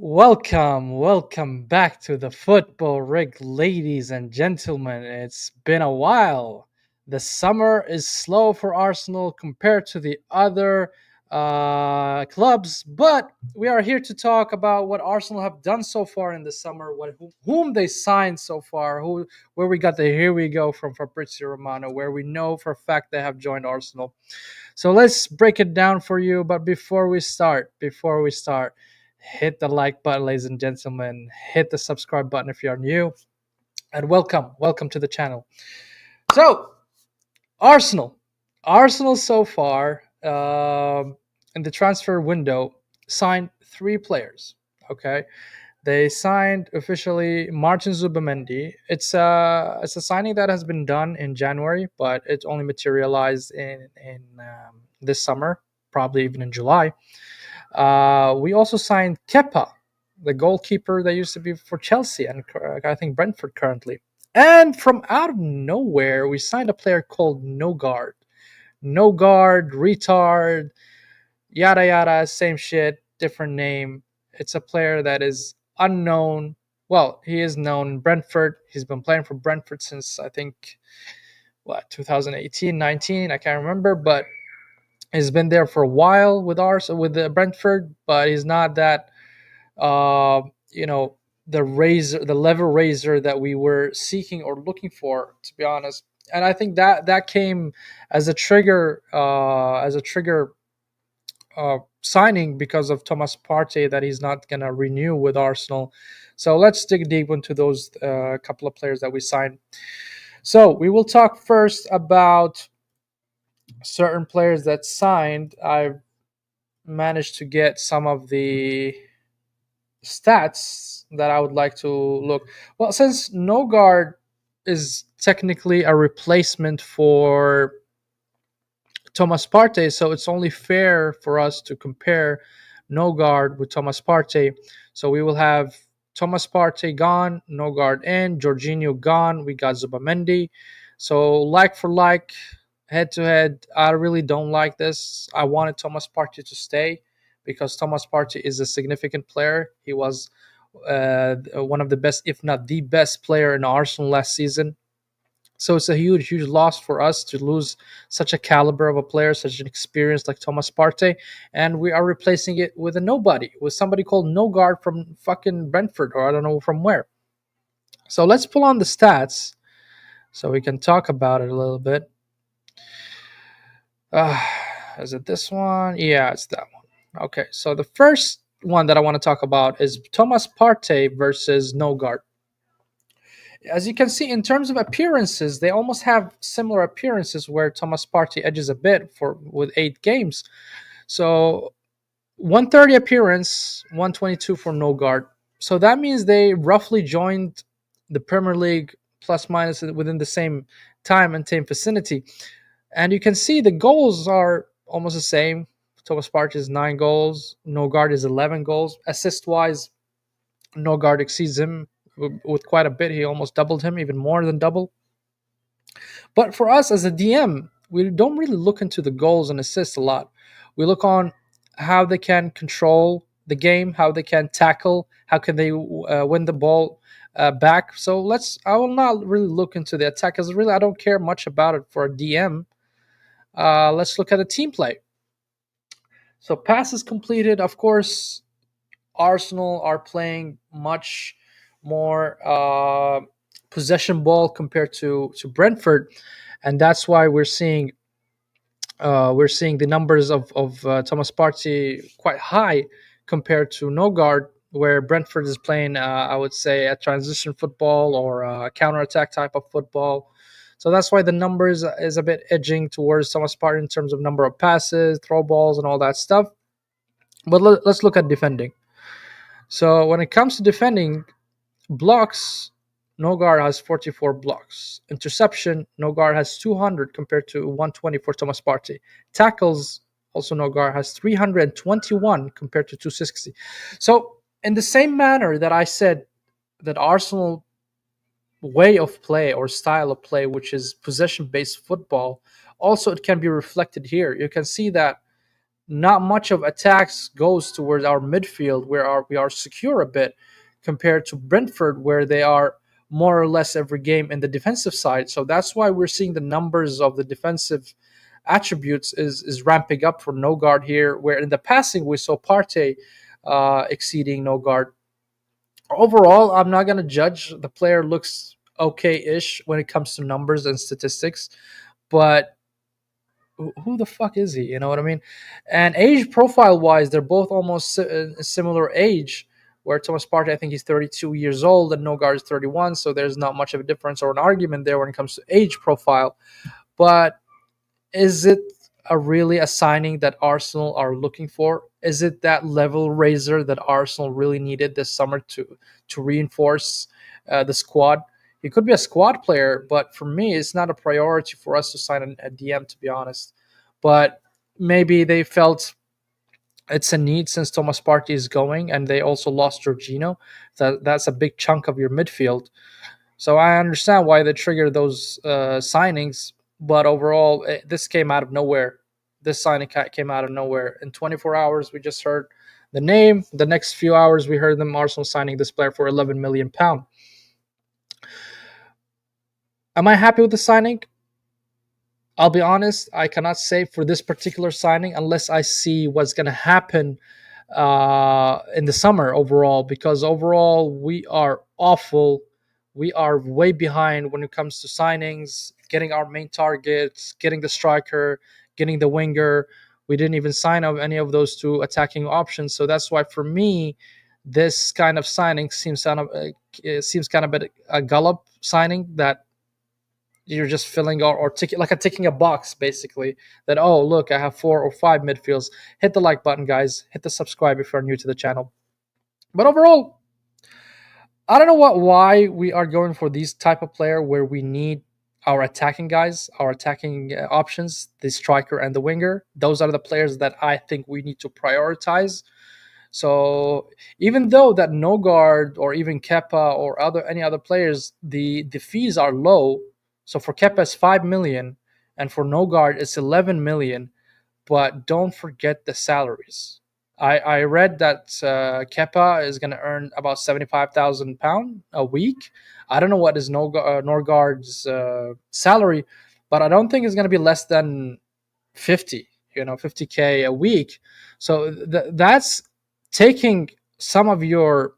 Welcome back to the Football Rig, ladies and gentlemen. It's been a while. The summer is slow for Arsenal compared to the other clubs, but we are here to talk about what Arsenal have done so far in the summer, whom they signed so far, where we got the here we go from Fabrizio Romano, where we know for a fact they have joined Arsenal. So let's break it down for you. But before we start, hit the like button, ladies and gentlemen. Hit the subscribe button if you are new, and welcome to the channel. So Arsenal, Arsenal so far in the transfer window signed three players. Okay, they signed officially Martin Zubamendi. It's a signing that has been done in January, but it only materialized in this summer, probably even in July. We also signed Kepa, the goalkeeper that used to be for Chelsea and I think Brentford currently. And from out of nowhere, we signed a player called Nogard. Nogard, retard, yada yada, same shit, different name. It's a player that is unknown. Well, he is known in Brentford. He's been playing for Brentford since I think 2018, 19. I can't remember, but he's been there for a while with Brentford, but he's not that uh, you know the level raiser that we were seeking or looking for, to be honest. And I think that came as a trigger signing because of Thomas Partey that he's not going to renew with Arsenal. So let's dig deep into those couple of players that we signed. So we will talk first about certain players that signed. I've managed to get some of the stats that I would like to look. Well, since Nogard is technically a replacement for Thomas Partey, so it's only fair for us to compare Nogard with Thomas Partey. So we will have Thomas Partey gone, Nogard in, Jorginho gone. We got Zubamendi. So like for like, head to head, I really don't like this. I wanted Thomas Partey to stay because Thomas Partey is a significant player. He was one of the best, if not the best player in Arsenal last season. So it's a huge loss for us to lose such a caliber of a player, such an experience like Thomas Partey, and we are replacing it with a nobody, with somebody called Nogard from fucking Brentford, or I don't know from where. So let's pull on the stats so we can talk about it a little bit. Uh, is it this one? Yeah, it's that one. Okay, so the first one that I want to talk about is Thomas Partey versus Nogard. As you can see, in terms of appearances, they almost have similar appearances where Thomas Partey edges a bit for with 8 games. So 130 appearance, 122 for Nogard. So that means they roughly joined the Premier League plus minus within the same time and same vicinity. And you can see the goals are almost the same. Thomas Partey is 9 goals, Nogard is 11 goals. Assist wise, Nogard exceeds him with quite a bit. He almost doubled him, even more than double. But for us as a DM, we don't really look into the goals and assists a lot. We look on how they can control the game, how they can tackle, how can they win the ball back. So I will not really look into the attack because really I don't care much about it for a DM. Let's look at the team play. So passes completed, of course, Arsenal are playing much more possession ball compared to Brentford, and that's why we're seeing the numbers of Thomas Partey quite high compared to Nogard, where Brentford is playing, I would say, a transition football or a counter attack type of football. So that's why the numbers is a bit edging towards Thomas Partey in terms of number of passes, throw balls, and all that stuff. But let's look at defending. So when it comes to defending, blocks, Nogard has 44 blocks. Interception, Nogard has 200 compared to 120 for Thomas Partey. Tackles, also Nogard has 321 compared to 260. So in the same manner that I said that Arsenal way of play or style of play, which is possession-based football, also it can be reflected here. You can see that not much of attacks goes towards our midfield, where we are secure a bit, compared to Brentford, where they are more or less every game in the defensive side. So that's why we're seeing the numbers of the defensive attributes is ramping up for Nogard here, where in the passing we saw Partey exceeding Nogard. Overall, I'm not gonna judge. The player looks okay-ish when it comes to numbers and statistics, but who the fuck is he? You know what I mean? And age profile wise, they're both almost similar age. Where Thomas Partey, I think he's 32 years old, and Nogard is 31. So there's not much of a difference or an argument there when it comes to age profile. But is it really a signing that Arsenal are looking for? Is it that level raiser that Arsenal really needed this summer to reinforce the squad? He could be a squad player, but for me, it's not a priority for us to sign a DM, to be honest. But maybe they felt it's a need since Thomas Partey is going, and they also lost Jorginho. That's a big chunk of your midfield. So I understand why they triggered those signings, but overall, this came out of nowhere. This signing came out of nowhere. In 24 hours, we just heard the name. The next few hours, we heard them Arsenal signing this player for £11 million. Am I happy with the signing? I'll be honest, I cannot say for this particular signing unless I see what's going to happen in the summer overall, because overall we are awful. We are way behind when it comes to signings, getting our main targets, getting the striker, getting the winger. We didn't even sign up any of those two attacking options. So that's why for me, this kind of signing seems kind of a gallop signing that you're just filling or like a ticking a box basically, that oh look, I have 4 or 5 midfields. Hit the like button, guys. Hit the subscribe if you're new to the channel. But overall, I don't know why we are going for these type of player where we need our attacking guys, our attacking options, the striker and the winger. Those are the players that I think we need to prioritize. So even though that Nogard or even Kepa or any other players, the fees are low. So for Kepa it's 5 million, and for Nogard it's 11 million. But don't forget the salaries. I read that Kepa is going to earn about £75,000 a week. I don't know what is Norgard's salary, but I don't think it's going to be less than 50k a week. So that's taking some of your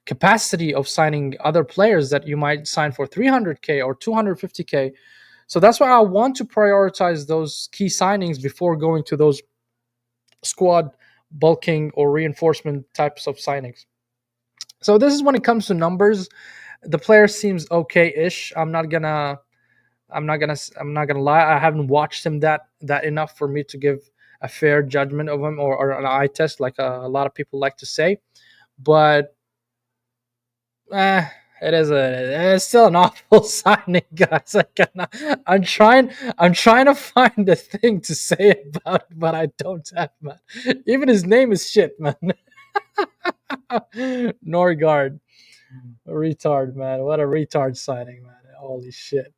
capacity of signing other players that you might sign for 300k or 250k. So that's why I want to prioritize those key signings before going to those squad bulking or reinforcement types of signings. So this is when it comes to numbers. The player seems okay-ish. I'm not gonna lie. I haven't watched him that enough for me to give a fair judgment of him, or an eye test like a lot of people like to say. But it's still an awful signing, guys. I'm trying to find a thing to say about it, but I don't have, man. Even his name is shit, man. Norgard, a retard, man. What a retard signing, man. Holy shit.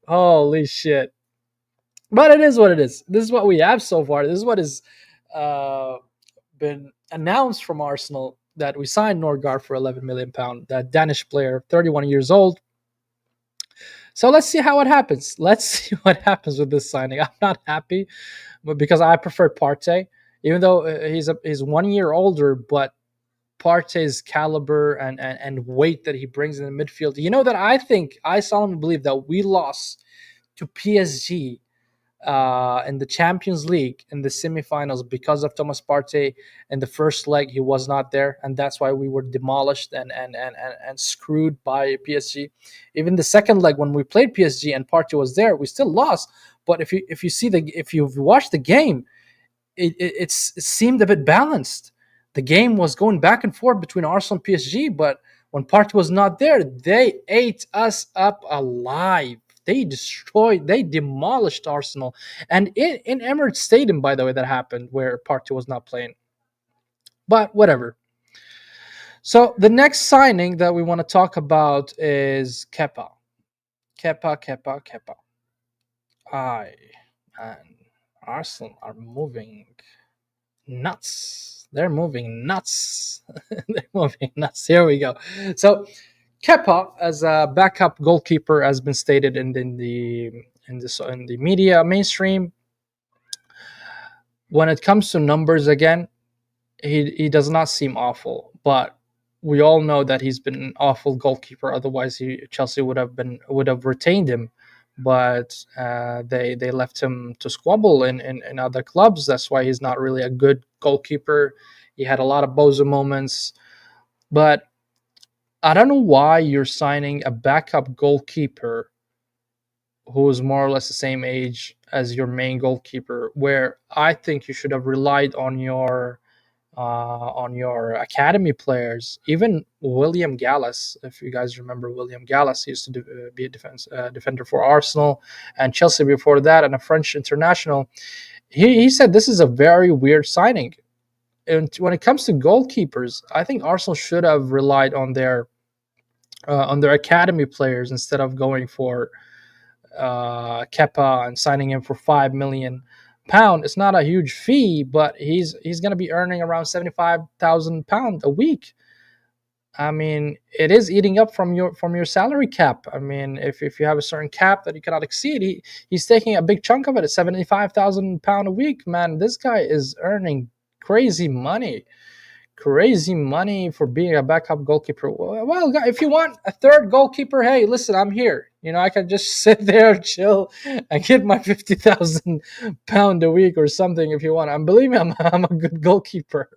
But it is what it is. This is what we have so far. This is what has uh, been announced from Arsenal, that we signed Norgard for £11 million. That Danish player, 31 years old. So let's see how it happens. Let's see what happens with this signing. I'm not happy, but because I prefer Partey, even though he's 1 year older, but Partey's caliber and weight that he brings in the midfield. You know that I solemnly believe that we lost to PSG in the Champions League in the semifinals because of Thomas Partey. In the first leg, he was not there, and that's why we were demolished and screwed by PSG. Even the second leg, when we played PSG and Partey was there, we still lost. But if you've watched the game, it seemed a bit balanced. The game was going back and forth between Arsenal and PSG, but when Partey was not there, they ate us up alive. They demolished Arsenal. And in Emirates Stadium, by the way, that happened where Partey was not playing. But whatever. So the next signing that we want to talk about is Kepa. Kepa. Man. Arsenal are moving nuts. They're moving nuts. They're moving nuts. Here we go. So Kepa as a backup goalkeeper has been stated in the media mainstream. When it comes to numbers again, he does not seem awful, but we all know that he's been an awful goalkeeper. Otherwise, Chelsea would have retained him, but they left him to squabble in other clubs. That's why he's not really a good goalkeeper. He had a lot of bozo moments, but I don't know why you're signing a backup goalkeeper who is more or less the same age as your main goalkeeper. Where I think you should have relied on your academy players. Even William Gallas, if you guys remember William Gallas, he used to be a defender for Arsenal and Chelsea before that, and a French international. He said this is a very weird signing. And when it comes to goalkeepers, I think Arsenal should have relied on their academy players instead of going for Kepa and signing him for £5 million. It's not a huge fee, but he's going to be earning around £75,000 a week. I mean, it is eating up from your salary cap. I mean, if you have a certain cap that you cannot exceed, he's taking a big chunk of it at £75,000 a week. Man, this guy is earning crazy money. Crazy money for being a backup goalkeeper. Well, if you want a third goalkeeper, hey, listen, I'm here. I can just sit there, chill, and get my £50,000 a week or something if you want. And believe me, I'm a good goalkeeper.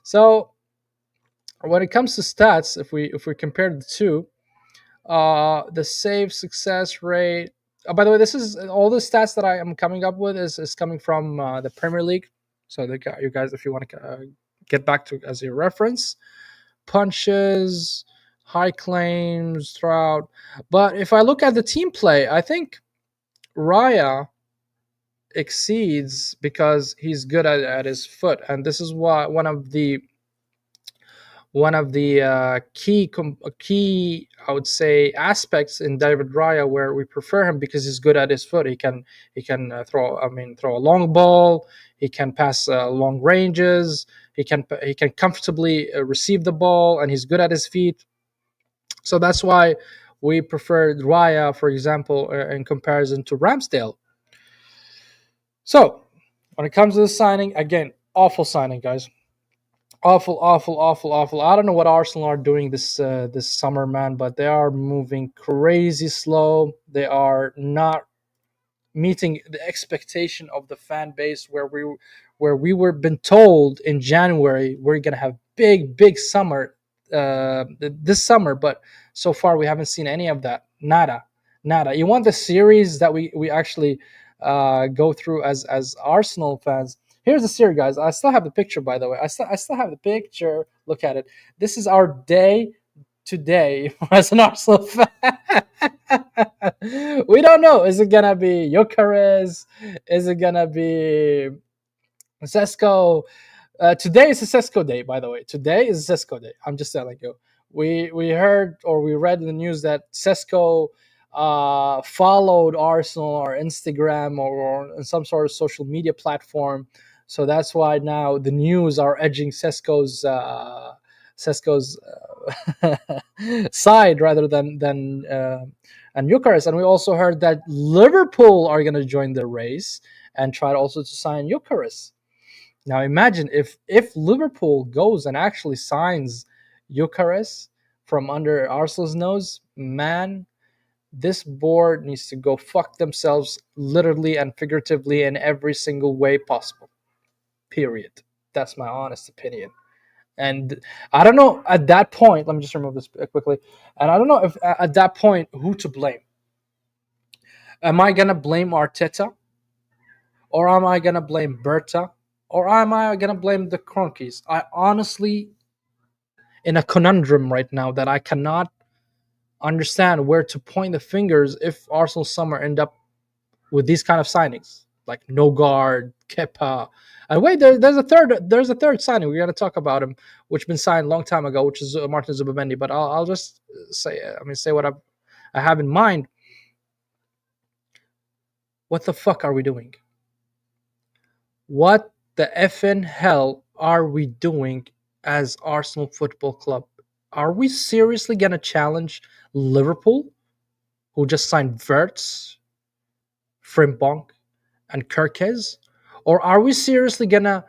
So when it comes to stats, if we compare the two, the save success rate. By the way, this is all the stats that I am coming up with is coming from the Premier League. So you guys, if you want to get back to as your reference, punches, high claims throughout. But if I look at the team play, I think Raya exceeds because he's good at his foot, and this is why one of the key I would say aspects in David Raya where we prefer him because he's good at his foot. He can throw a long ball. He can pass long ranges. He can comfortably receive the ball, and he's good at his feet. So that's why we prefer Raya, for example, in comparison to Ramsdale. So when it comes to the signing, again, awful signing, guys. Awful, awful, awful, awful. I don't know what Arsenal are doing this summer, man, but they are moving crazy slow. They are not meeting the expectation of the fan base where we were been told in January we're gonna have big summer this summer, but so far we haven't seen any of that. Nada. You want the series that we actually go through as Arsenal fans. Here's the series, guys. I still have the picture, by the way. I still have the picture. Look at it. This is our day today as an Arsenal fan. We don't know. Is it gonna be Jokeres? Is it gonna be Sesko? Today is a Sesko day, by the way. Today is Sesko day. I'm just telling you. We heard or we read in the news that Sesko followed Arsenal or Instagram or on some sort of social media platform. So that's why now the news are edging Sesko's side rather than and Eucharist. And we also heard that Liverpool are going to join the race and try also to sign Eucharist. Now imagine if Liverpool goes and actually signs Eucharist from under Arsenal's nose, man, this board needs to go fuck themselves literally and figuratively in every single way possible. Period. That's my honest opinion. And I don't know at that point, let me just remove this quickly. And I don't know if at that point who to blame. Am I going to blame Arteta? Or am I going to blame Berta? Or am I going to blame the Cronkies? I honestly, in a conundrum right now that I cannot understand where to point the fingers if Arsenal summer end up with these kind of signings like Nogard, Kepa. And wait, there's a third signing. We're gonna talk about him, which been signed a long time ago, which is Martin Zubimendi. But I'll just say what I have in mind. What the fuck are we doing? What the effing hell are we doing as Arsenal Football Club? Are we seriously gonna challenge Liverpool, who just signed Verts, Frimpong, and Kirkez? Or are we seriously gonna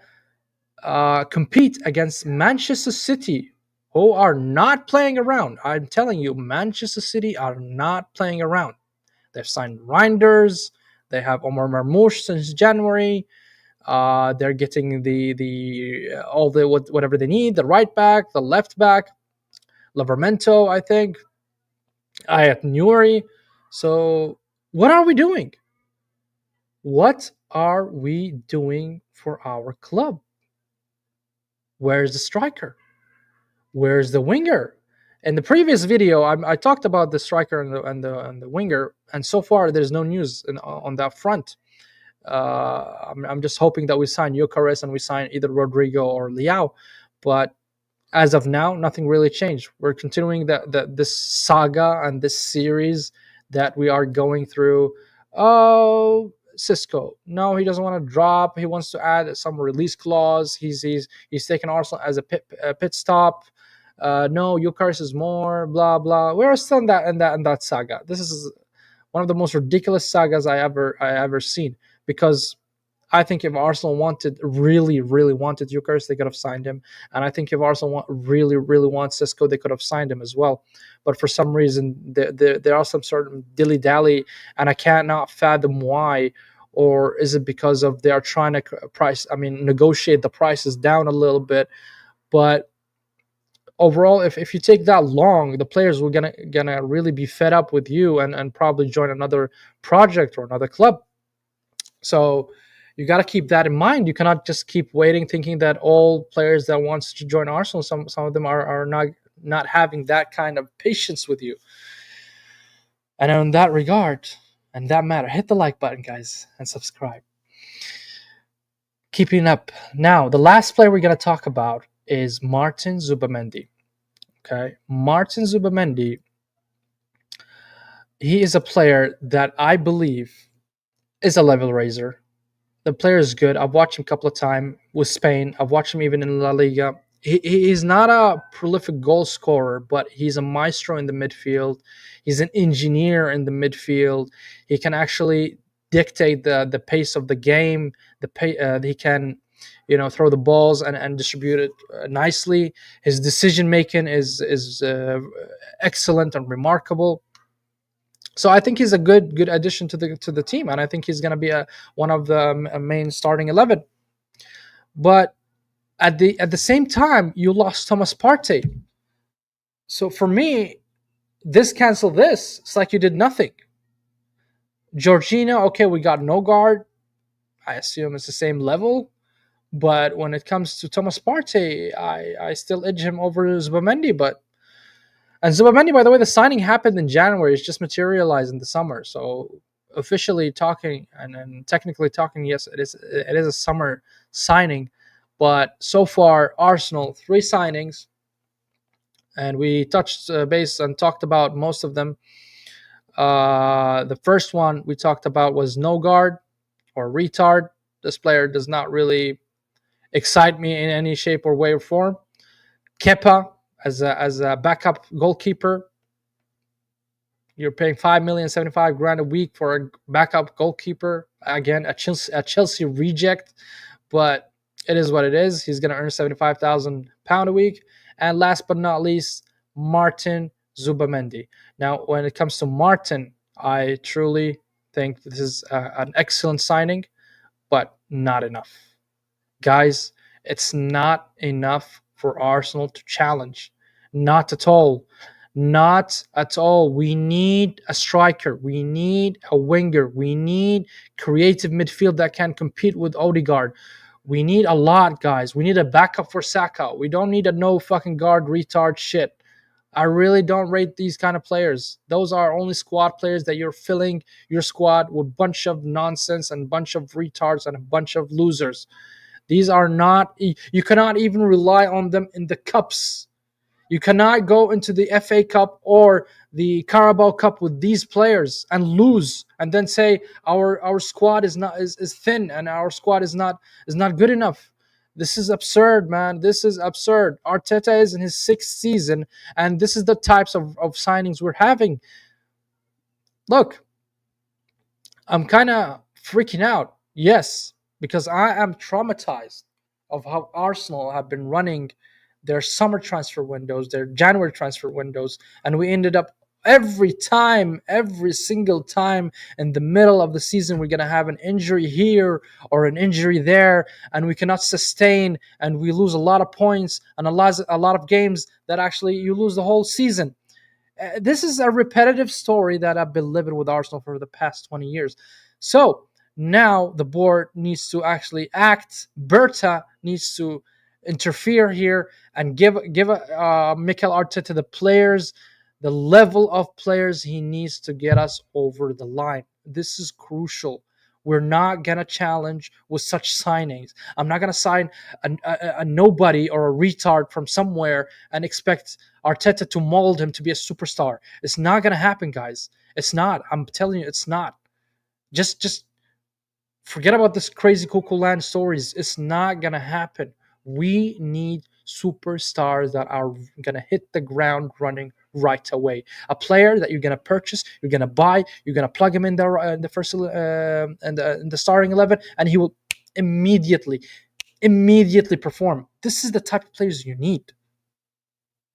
compete against Manchester City, who are not playing around? I'm telling you, Manchester City are not playing around. They've signed Reinders. They have Omar Marmoush since January. They're getting the all the whatever they need. The right back, the left back, Livermento, I think. Ayat Nuri. So what are we doing? What are we doing for our club? Where's the striker? Where's the winger? In the previous video, I talked about the striker and the winger, and so far there's no news on that front. I'm just hoping that we sign Eucharist and we sign either Rodrigo or Liao, but as of now, nothing really changed. We're continuing this saga and this series that we are going through. Oh, Cisco, no, he doesn't want to drop. He wants to add some release clause. He's taking Arsenal as a pit stop. No, Eucharist is more. Blah blah. We're still in that saga. This is one of the most ridiculous sagas I ever seen, because I think if Arsenal really wanted Eucharist, they could have signed him. And I think if Arsenal really wants Cisco, they could have signed him as well. But for some reason, there are some sort of dilly dally, and I cannot fathom why. Or is it because of they are trying to negotiate the prices down a little bit? But overall, if you take that long, the players were gonna really be fed up with you and probably join another project or another club. So you got to keep that in mind. You cannot just keep waiting, thinking that all players that wants to join Arsenal, some of them are not having that kind of patience with you. And in that regard, and that matter, hit the like button, guys, and subscribe. Keeping up. Now, the last player we're going to talk about is Martin Zubamendi. Okay, Martin Zubamendi. He is a player that I believe is a level raiser. The player is good. I've watched him a couple of times with Spain. I've watched him even in La Liga. He's not a prolific goal scorer, but he's a maestro in the midfield. He's an engineer in the midfield. He can actually dictate the pace of the game. He can, throw the balls and distribute it nicely. His decision making is excellent and remarkable. So I think he's a good addition to the team, and I think he's going to be one of the main starting 11. But at the same time, you lost Thomas Partey. So for me, this cancel this. It's like you did nothing. Jorginho, okay, we got Nogard. I assume it's the same level. But when it comes to Thomas Partey, I still edge him over Zubamendi. And Zubamendi, by the way, the signing happened in January. It's just materialized in the summer. So officially talking and technically talking, yes, it is a summer signing. But so far, Arsenal 3 signings, and we touched base and talked about most of them. The first one we talked about was Nogard or Retard. This player does not really excite me in any shape or way or form. Kepa as a backup goalkeeper. You're paying 5,075 grand a week for a backup goalkeeper. Again, a Chelsea reject, but it is what it is. He's going to earn £75,000 a week. And last but not least, Martin Zubamendi. Now, when it comes to Martin, I truly think this is an excellent signing, but not enough. Guys, it's not enough for Arsenal to challenge. Not at all. Not at all. We need a striker. We need a winger. We need creative midfield that can compete with Odegaard. We need a lot, guys. We need a backup for Saka. We don't need a no fucking guard retard shit. I really don't rate these kind of players. Those are only squad players that you're filling your squad with a bunch of nonsense and a bunch of retards and a bunch of losers. These are not, you cannot even rely on them in the cups. You cannot go into the FA Cup or the Carabao Cup with these players and lose, and then say our squad is thin and our squad is not good enough. This is absurd, man. This is absurd. Arteta is in his sixth season, and this is the types of signings we're having. Look, I'm kind of freaking out. Yes, because I am traumatized of how Arsenal have been running their summer transfer windows, their January transfer windows, and we ended up every time, every single time in the middle of the season, we're going to have an injury here or an injury there, and we cannot sustain, and we lose a lot of points and a lot of games that actually you lose the whole season. This is a repetitive story that I've been living with Arsenal for the past 20 years. So now the board needs to actually act. Berta needs to interfere here and give Mikel Arteta the players, the level of players he needs to get us over the line. This is crucial. We're not gonna challenge with such signings. I'm not gonna sign a nobody or a retard from somewhere and expect Arteta to mold him to be a superstar. It's not gonna happen, guys. It's not. I'm telling you, it's not. Just forget about this crazy Coco Land stories. It's not gonna happen. We need superstars that are gonna hit the ground running right away. A player that you're gonna purchase, you're gonna buy, you're gonna plug him in the first in the starting 11, and he will immediately perform. This is the type of players you need.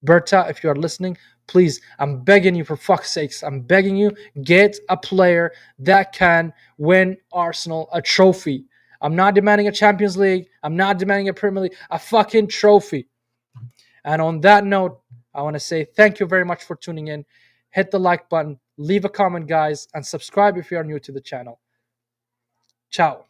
Berta, if you are listening, please, I'm begging you, for fuck's sakes, I'm begging you, get a player that can win Arsenal a trophy. I'm not demanding a Champions League. I'm not demanding a Premier League. A fucking trophy. And on that note, I want to say thank you very much for tuning in. Hit the like button, leave a comment, guys, and subscribe if you are new to the channel. Ciao.